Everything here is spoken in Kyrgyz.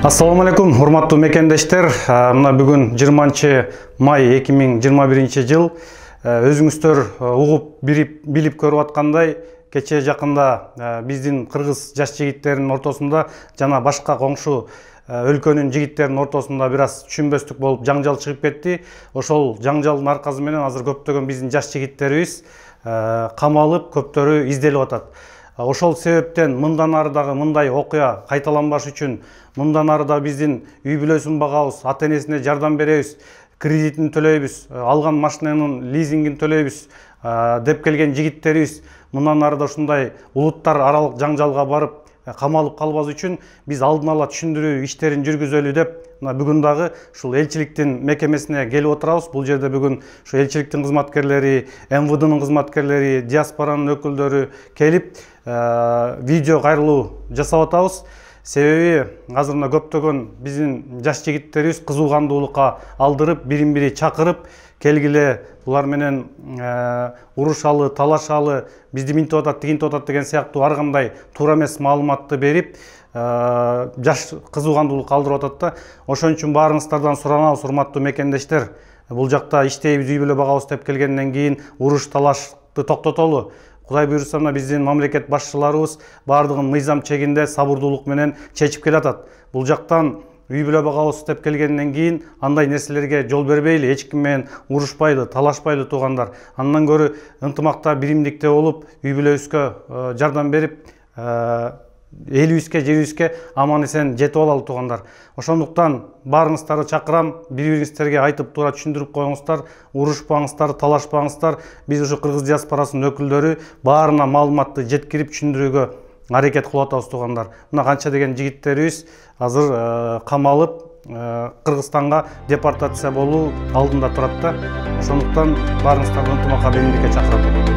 Assalamu алейкум, урматтуу мекендештер. Мына бүгүн 20 май 2021 жыл. Өзүңүздөр угуп, билип көрүп аткандай, кече жакында биздин кыргыз жаш жигиттеринин ортосунда жана башка коңшу өлкөнүн жигиттеринин ортосунда бир аз түшүнбөстүк болуп жаңжал чыгып кетти. Ошол жаңжалдын аркасы менен азыр көптөгөн биздин жаш жигиттерибиз камалып, көптөрү изделип атат. Ошол себептен мындан ары дагы мындай окуя кайталанбаш үчүн мындан ары да биздин үй бүлөсүн багабыз, ата-энесине жардам беребиз, кредитин төлөйбүз, алган машинанын лизингин төлөйбүз деп келген жигиттерибиз мындан ары да ушундай улуттар аралык жаңжалга барып камалып калбас үчүн биз алдын ала түшүндүрүү иштерин жүргүзөлү деп бүгүн дагы ушул элчиликтин мекемесине келип отурабыз. Бул жерде бүгүн ушу элчиликтин кызматкерлери, МВДнын кызматкерлери, диаспоранын өкүлдөрү келип видео кайрылуу жасап атабыз. Себеби азыр мына көптөгөн биздин жаш жигиттерибиз кызуу кандуулукка алдырып, бирин-бири чакырып, келгиле булар менен урушалы, талашалы, бизди минтип атат, тигинтип атат деген сыяктуу ар кандай туура эмес маалыматты берип, жаш кызуу кандуулукка алдырып атат да. Ошон үчүн баарыңыздардан суранабыз, урматтуу мекендештер, бул жакта иштейбиз, үй бүлө багабыз деп келгенден кийин уруш, талашты токтотолу. Кудай буйруса биздин мамлекет башчыларыбыз бардыгын мыйзам чегинде сабырдуулук менен чечип келатат. Бул жактан үй бүлө багабыз деп келгенден кийин андай нерселерге жол бербейли, эч ким менен урушпайлы, талашпайлы туугандар. Андан көрө ынтымакта, биримдикте болуп, үй бүлөбүзгө жардам берип, элибизге, жерибизге аман эсен жетип алалы туугандар. Ошондуктан баарыңыздарды чакырам, бири-бириңиздерге айтып туура түшүндүрүп коюңуздар, урушпаңыздар, талашпаңыздар. Биз ушу кыргыз диаспорасынын өкүлдөрү баарына маалыматты жеткирип түшүндүрүүгө аракет кылып атабыз туугандар. Мына канча деген жигиттерибиз азыр камалып, Кыргызстанга депортация болуу алдында турат да. Ошондуктан баарыңыздарды ынтымакка, биримдикке чакырам.